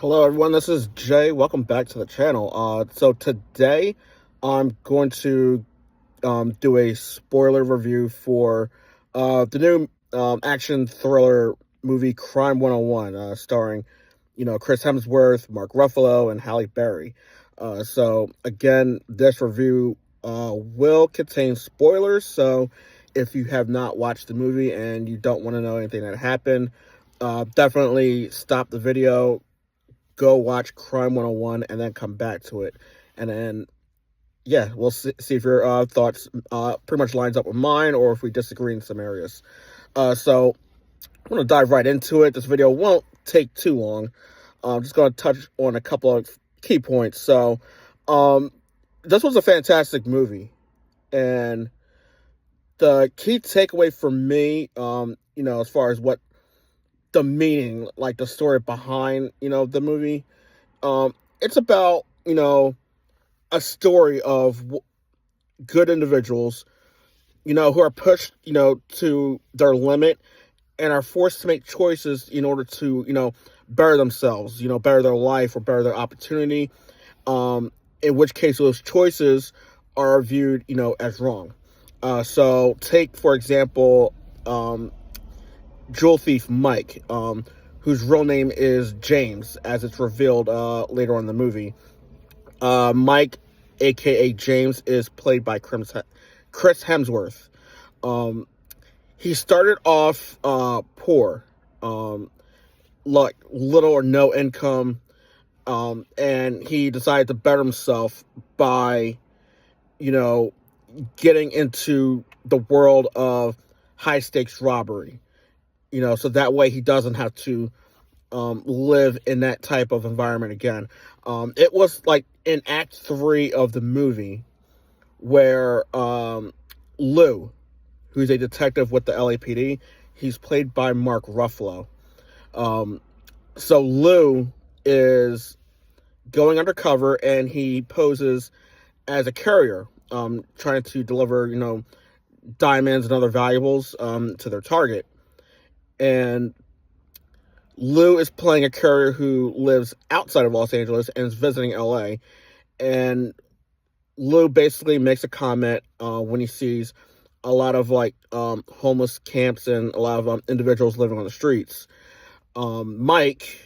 Hello everyone, this is Jay. Welcome back to the channel. So today I'm going to do a spoiler review for the new action thriller movie Crime 101, starring, Chris Hemsworth, Mark Ruffalo, and Halle Berry. So again, this review will contain spoilers, so if you have not watched the movie and you don't want to know anything that happened, definitely stop the video, go watch Crime 101, and then come back to it. And then, yeah, we'll see if your thoughts pretty much lines up with mine or if we disagree in some areas. So I'm going to dive right into it. This video won't take too long. I'm just going to touch on a couple of key points. So this was a fantastic movie. And the key takeaway for me, as far as what the meaning, like the story behind, the movie, it's about, a story of good individuals, who are pushed, to their limit and are forced to make choices in order to, better themselves, better their life or better their opportunity. In which case those choices are viewed, as wrong. So take, for example, jewel thief Mike, whose real name is James, as it's revealed later on in the movie. Mike, aka James, is played by Chris Hemsworth. He started off poor, like little or no income, and he decided to better himself by, getting into the world of high stakes robbery. So that way he doesn't have to live in that type of environment again. It was like in Act 3 of the movie where Lou, who's a detective with the LAPD, he's played by Mark Ruffalo. So Lou is going undercover and he poses as a courier, trying to deliver, diamonds and other valuables to their target. And Lou is playing a courier who lives outside of Los Angeles and is visiting LA. And Lou basically makes a comment when he sees a lot of homeless camps and a lot of individuals living on the streets. Mike,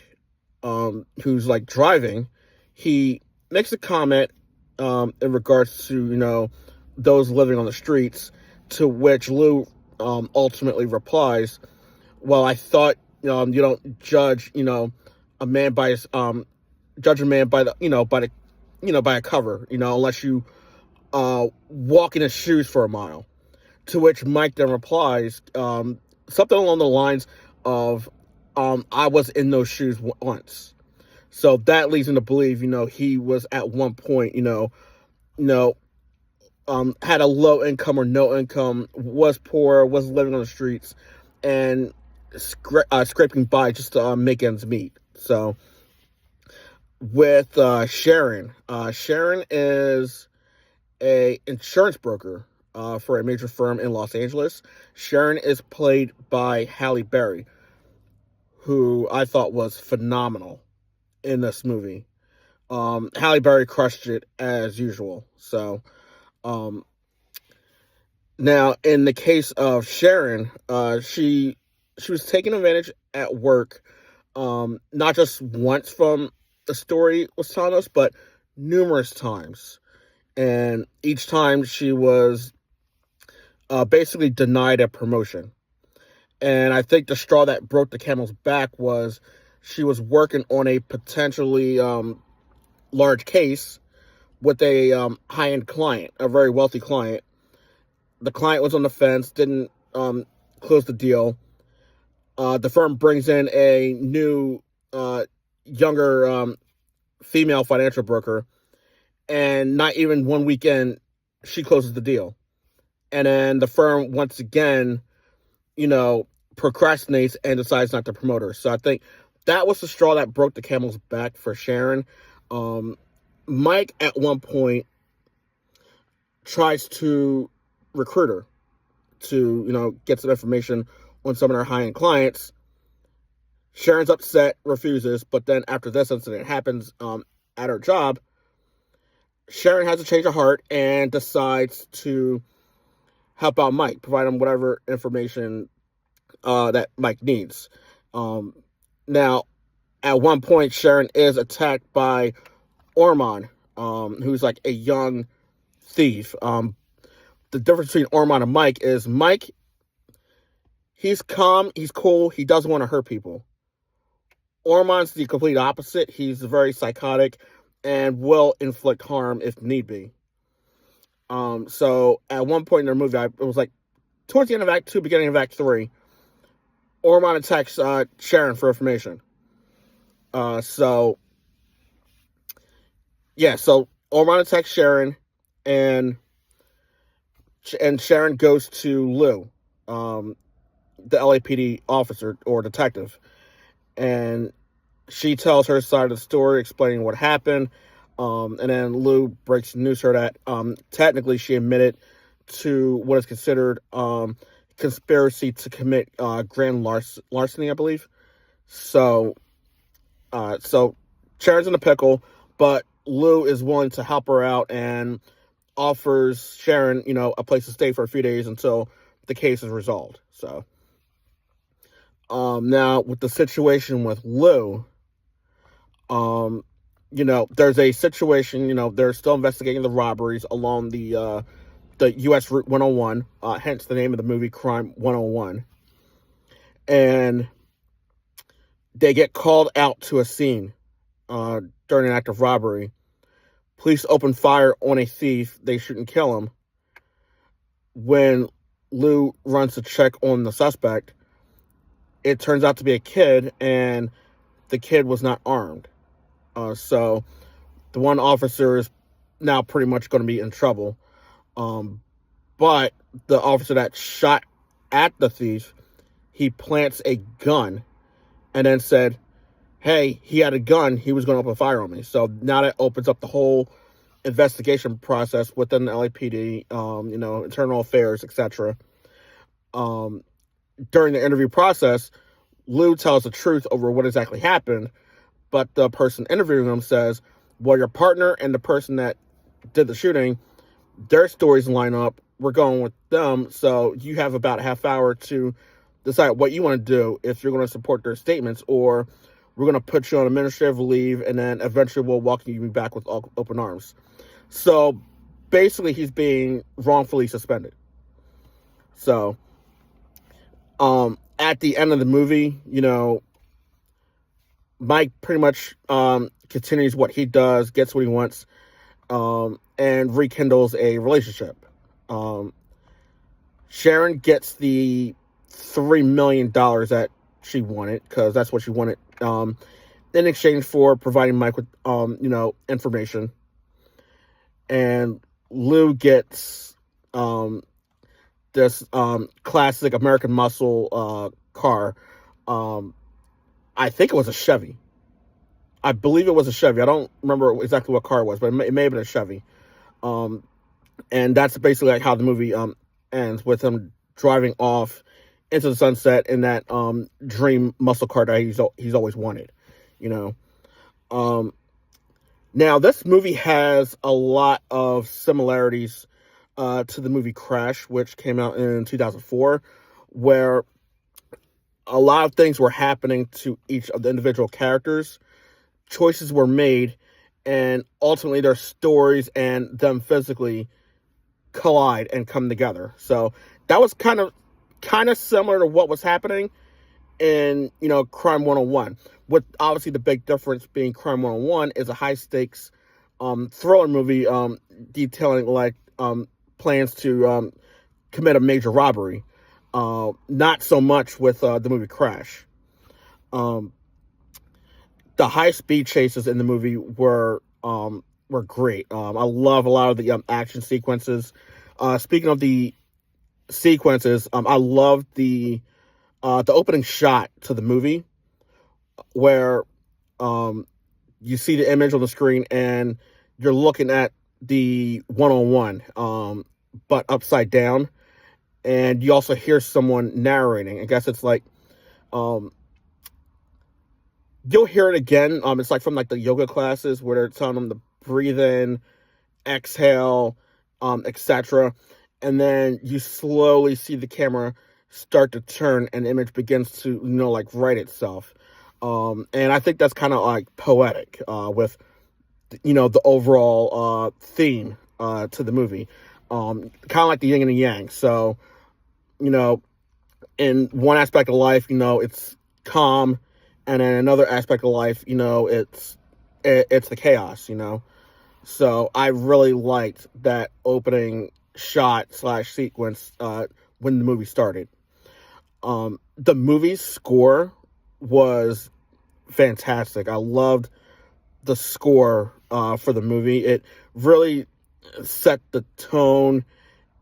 who's driving, he makes a comment in regards to those living on the streets, to which Lou ultimately replies, "Well, I thought you don't judge a man by his judge a man by by a cover, unless you walk in his shoes for a mile." To which Mike then replies something along the lines of, "I was in those shoes once." So that leads him to believe, he was at one point, had a low income or no income, was poor, was living on the streets, and scraping by just to make ends meet. So with Sharon, Sharon is a insurance broker for a major firm in Los Angeles. Sharon is played by Halle Berry, who I thought was phenomenal in this movie. Halle Berry crushed it as usual. So now in the case of Sharon, she was taken advantage at work, not just once from the story was telling us, but numerous times. And each time she was basically denied a promotion. And I think the straw that broke the camel's back was she was working on a potentially large case with a high-end client, a very wealthy client. The client was on the fence, didn't close the deal. The firm brings in a new, younger female financial broker, and not even one weekend, she closes the deal. And then the firm once again, procrastinates and decides not to promote her. So I think that was the straw that broke the camel's back for Sharon. Mike at one point tries to recruit her to, get some information on some of her high-end clients. Sharon's upset, refuses, but then after this incident happens at her job, Sharon has a change of heart and decides to help out Mike, provide him whatever information that Mike needs. Now, at one point, Sharon is attacked by Ormond, who's like a young thief. The difference between Ormond and Mike is Mike, he's calm, he's cool, he doesn't want to hurt people. Ormond's the complete opposite. He's very psychotic and will inflict harm if need be. So at one point in the movie, it was like towards the end of Act 2, beginning of Act 3, Ormond attacks Sharon for information. So Ormond attacks Sharon, and Sharon goes to Lou, the LAPD officer or detective, and she tells her side of the story, explaining what happened. And then Lou breaks the news to her that technically she admitted to what is considered conspiracy to commit grand larceny, I believe. So Sharon's in a pickle, but Lou is willing to help her out and offers Sharon, a place to stay for a few days until the case is resolved. So now with the situation with Lou, there's a situation, they're still investigating the robberies along the U.S. Route 101, hence the name of the movie, Crime 101. And they get called out to a scene during an act of robbery. Police open fire on a thief. They shoot and kill him. When Lou runs to check on the suspect, it turns out to be a kid, and the kid was not armed. So the one officer is now pretty much going to be in trouble. But the officer that shot at the thief, he plants a gun and then said, hey, he had a gun, he was going to open fire on me. So now that opens up the whole investigation process within the LAPD, internal affairs, etc. During the interview process, Lou tells the truth over what exactly happened, but the person interviewing him says, well, your partner and the person that did the shooting, their stories line up. We're going with them, so you have about a half hour to decide what you want to do, if you're going to support their statements, or we're going to put you on administrative leave, and then eventually we'll welcome you back with open arms. So basically, he's being wrongfully suspended. So at the end of the movie, Mike pretty much continues what he does, gets what he wants, and rekindles a relationship. Sharon gets the $3 million that she wanted, because that's what she wanted, in exchange for providing Mike with, information. And Lou gets this classic American Muscle car. I think it was a Chevy. I believe it was a Chevy. I don't remember exactly what car it was, but it may have been a Chevy. And that's basically like how the movie ends, with him driving off into the sunset in that dream muscle car that he's always wanted. Now, this movie has a lot of similarities to the movie Crash, which came out in 2004, where a lot of things were happening to each of the individual characters. Choices were made, and ultimately their stories and them physically collide and come together. So that was kind of similar to what was happening in, Crime 101. With obviously the big difference being Crime 101 is a high stakes thriller movie detailing plans to commit a major robbery. Not so much with the movie Crash. The high speed chases in the movie were great. I love a lot of the action sequences. Speaking of the sequences, I love the opening shot to the movie, where you see the image on the screen and you're looking at the 101, but upside down, and you also hear someone narrating. I guess it's like you'll hear it again. It's like from like the yoga classes where they're telling them to breathe in, exhale, etc. And then you slowly see the camera start to turn and the image begins to, like right itself. And I think that's kind of like poetic with the overall theme to the movie. Kind of like the yin and the yang. So, you know, in one aspect of life, it's calm, and in another aspect of life, it's the chaos. So I really liked that opening shot / sequence when the movie started. The movie's score was fantastic. I loved the score for the movie. It really set the tone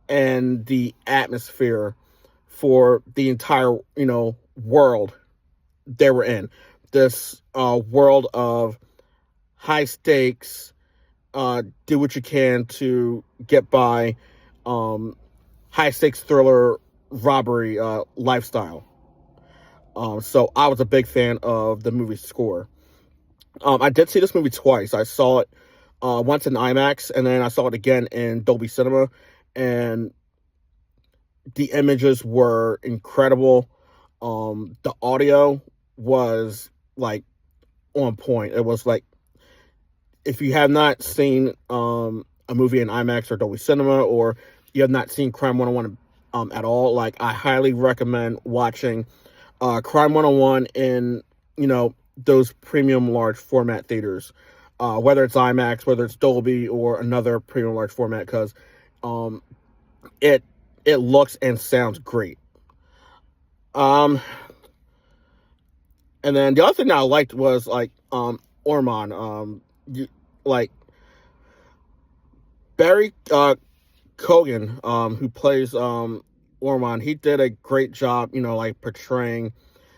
and the atmosphere for the entire, world they were in. This world of high stakes, do what you can to get by, high stakes thriller robbery lifestyle. So I was a big fan of the movie's score. I did see this movie twice. I saw it once in IMAX, and then I saw it again in Dolby Cinema, and the images were incredible. The audio was like on point. It was like, if you have not seen a movie in IMAX or Dolby Cinema, or you have not seen Crime 101 at all, like, I highly recommend watching Crime 101 in, those premium large format theaters, whether it's IMAX, whether it's Dolby, or another premium large format, because it looks and sounds great. And then the other thing that I liked was like Orman. Like Barry Cogan, who plays Orman, he did a great job, like portraying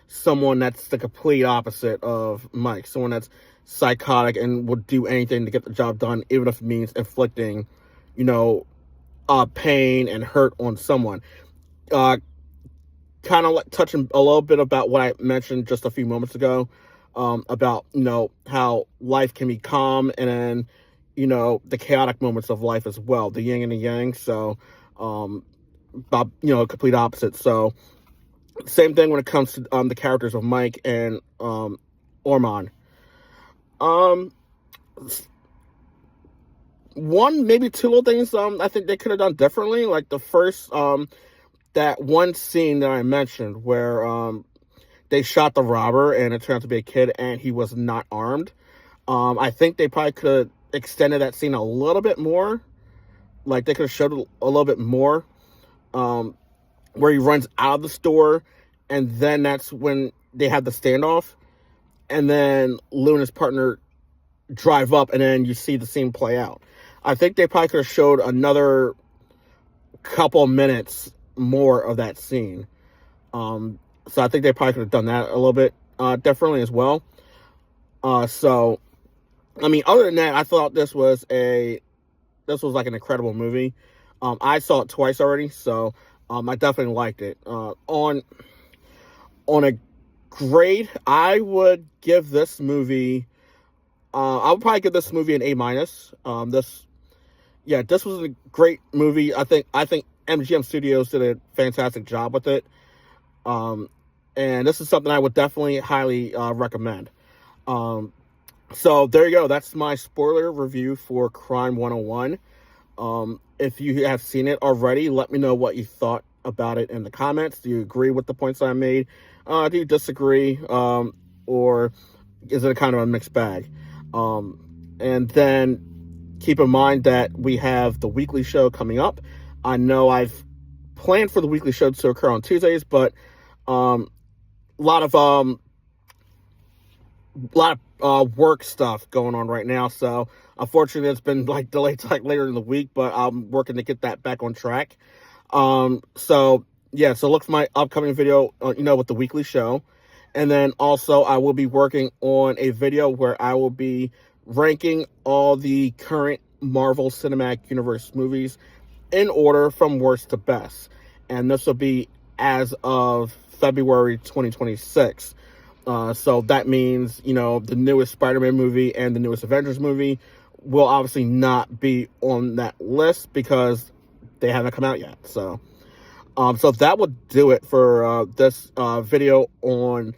someone that's the complete opposite of Mike, someone that's psychotic and would do anything to get the job done, even if it means inflicting, pain and hurt on someone. Kind of like touching a little bit about what I mentioned just a few moments ago, about, how life can be calm, and then, the chaotic moments of life as well, the yin and the yang. So, complete opposite. So, same thing when it comes to the characters of Mike and Orman. One, maybe two little things I think they could have done differently. Like the first, that one scene that I mentioned where they shot the robber and it turned out to be a kid and he was not armed. I think they probably could have extended that scene a little bit more. Like, they could have showed a little bit more, where he runs out of the store, and then that's when they have the standoff, and then Lou and his partner drive up, and then you see the scene play out. I think they probably could have showed another couple minutes more of that scene. So I think they probably could have done that a little bit differently as well. So, I mean, other than that, I thought this was like an incredible movie. I saw it twice already, so I definitely liked it. On a grade, I would give this movie, I would probably give this movie an A-. This was a great movie. I think MGM Studios did a fantastic job with it. And this is something I would definitely highly recommend. So there you go. That's my spoiler review for Crime 101. If you have seen it already, let me know what you thought about it in the comments. Do you agree with the points I made? Do you disagree? Or is it kind of a mixed bag? And then keep in mind that we have the weekly show coming up. I know I've planned for the weekly show to occur on Tuesdays, but a lot of work stuff going on right now, so unfortunately it's been like delayed to like later in the week, but I'm working to get that back on track. So look for my upcoming video, with the weekly show. And then also I will be working on a video where I will be ranking all the current Marvel Cinematic Universe movies in order from worst to best. And this will be as of February 2026. So that means, you know, the newest Spider-Man movie and the newest Avengers movie will obviously not be on that list because they haven't come out yet. So that would do it for this video on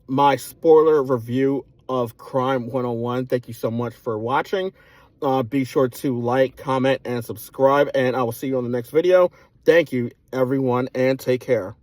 my spoiler review of Crime 101. Thank you so much for watching. Be sure to like, comment, and subscribe, and I will see you on the next video. Thank you, everyone, and take care.